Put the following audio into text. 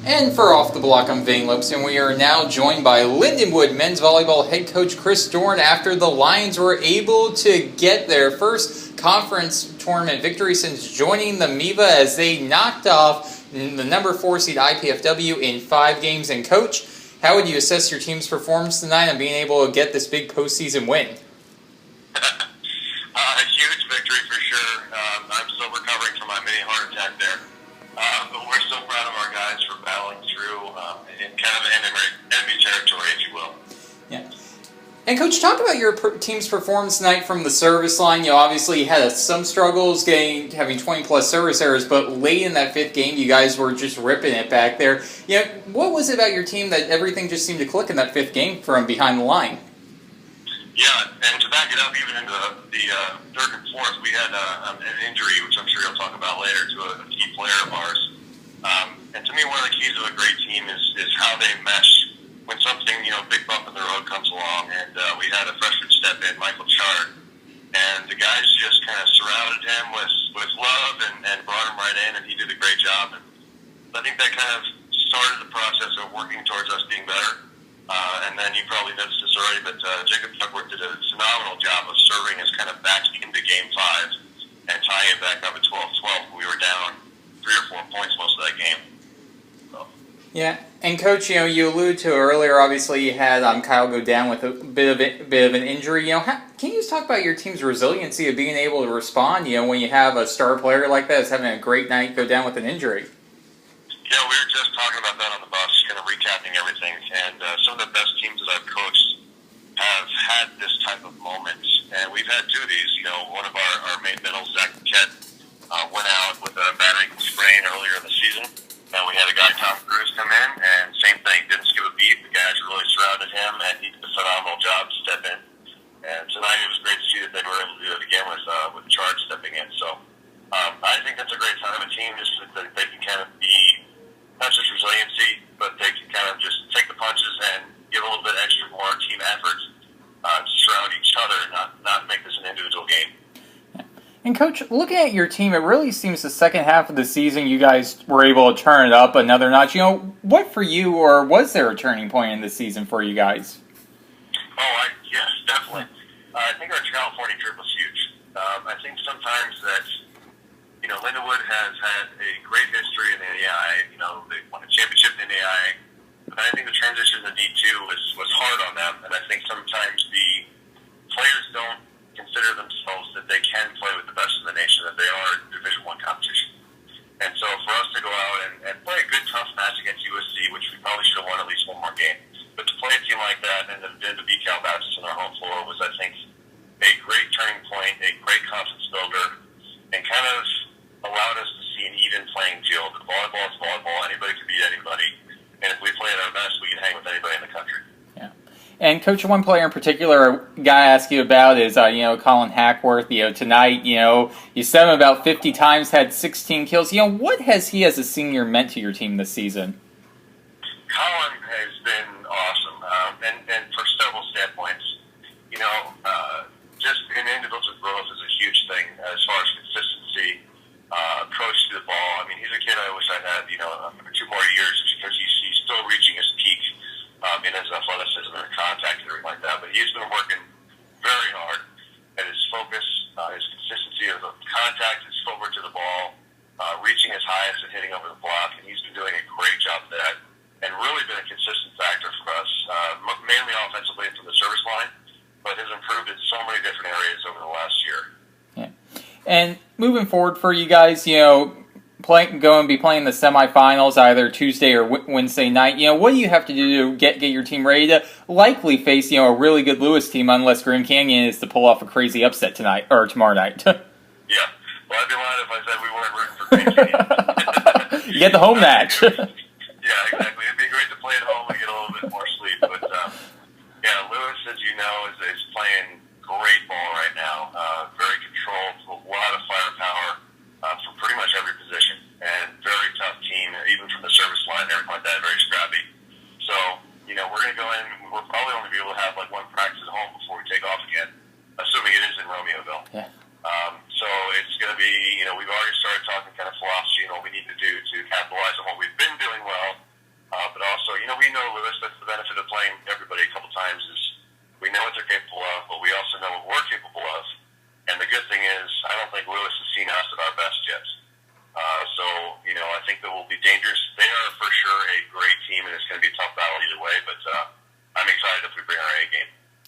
And for Off the Block, I'm Vane Lopes, and we are now joined by Lindenwood men's volleyball head coach Kris Dorn after the Lions were able to get their first conference tournament victory since joining the MIVA as they knocked off the number 4 seed IPFW in 5 games. And coach, how would you assess your team's performance tonight on being able to get this big postseason win? A huge victory for sure. I'm still recovering from my mini heart attack there. But we're so proud of our guys for battling through in kind of enemy territory, if you will. Yeah. And Coach, talk about your team's performance tonight from the service line. You obviously had some struggles having 20-plus service errors, but late in that 5th game, you guys were just ripping it back there. What was it about your team that everything just seemed to click in that 5th game from behind the line? Yeah, and to back it up even into the 3rd and 4th, we had an injury, which I'm sure you'll talk about later, to a key player of ours. And to me, one of the keys of a great team is how they mesh when something, big bump in the road comes along. And we had a freshman step in, Michael Chard, and the guys just kind of surrounded him with love and brought him right in, and he did a great job. And I think that kind of started the process of working towards us being better. And then you probably noticed this already, but Jacob Duckworth did a phenomenal job of serving us kind of back into Game 5 and tying it back up at 12-12. We were down 3 or 4 points most of that game. So. Yeah, and Coach, you alluded to earlier, obviously you had Kyle go down with a bit of an injury. Can you just talk about your team's resiliency of being able to respond, when you have a star player like that is having a great night go down with an injury? Yeah, we were just talking about that on the bus, kind of recapping everything. And some of the best teams that I've coached have had this type of moment. And we've had 2 of these. One of our main middles, Zach Paquette, went out with a bad ankle sprain earlier in the season. And we had a guy, Tom Cruise, come in, and same thing, didn't skip a beat. The guys really surrounded him, and he did a phenomenal job to step in. And tonight it was great to see that they were able to do it again with Charge stepping in. So I think that's a great time of a team, just that they can kind of be not just resiliency, but they can kind of just take the punches and give a little bit extra more team effort to surround each other and not make this an individual game. And Coach, looking at your team, it really seems the second half of the season you guys were able to turn it up another notch. What for you, or was there a turning point in the season for you guys? Yes, definitely. I think our California trip was huge. I think sometimes that Lindenwood has had a great history in the NAIA. They won a championship in the NAIA. But I think the transition to D2 was hard on them, and I think sometimes the players don't consider themselves that they can play with the best in the nation, that they are Division I competition. And so for us to go out and play a good, tough match against USC, which we probably should have won at least one more game, but to play a team like that and then to beat Cal Baptist on our home floor was, I think, a great turning point, a great confidence builder, and kind of allowed us to see an even playing field. Volleyball is volleyball. Anybody can beat anybody. And if we play at our best, we can hang with anybody in the country. Yeah. And Coach, one player in particular I got to ask you about is, Colin Hackworth. Tonight, you set him about 50 times, had 16 kills. What has he as a senior meant to your team this season? Colin has been awesome. And for several standpoints, just in individual growth is a huge thing as far as consistency. Approach to the ball. I mean, he's a kid I wish I had, 2 more years because he's still reaching his peak in his athleticism and contact and everything like that. But he's been working very hard at his focus, his consistency of the contact, his footwork to the ball, reaching his highest and hitting over the block. And he's been doing a great job of that and really been a consistent factor for us, mainly offensively from the service line, but has improved in so many different areas over the last year. Yeah. And moving forward for you guys, going to be playing the semifinals either Tuesday or Wednesday night. What do you have to do to get your team ready to likely face, a really good Lewis team unless Grand Canyon is to pull off a crazy upset tonight or tomorrow night? Yeah. Well, I'd be lying if I said we weren't rooting for Grand Canyon. You get the home match. Yeah, exactly. It'd be great to play at home and get a little bit more sleep. But, Lewis, as you know, is playing great ball right now. Very controlled, a lot of firepower from pretty much every position, and very tough team, even from the service line and everything like that, very scrappy. So, we're going to go in, we'll probably only be able to have one practice at home before we take off again, assuming it is in Romeoville. Yeah. So it's going to be, we've already started talking kind of philosophy and what we need to do to capitalize on what we've been doing well we know what they're capable of, but we also know what we're capable of. And the good thing is, I don't think Lewis has seen us at our best yet. So, I think that we'll be dangerous. They are for sure a great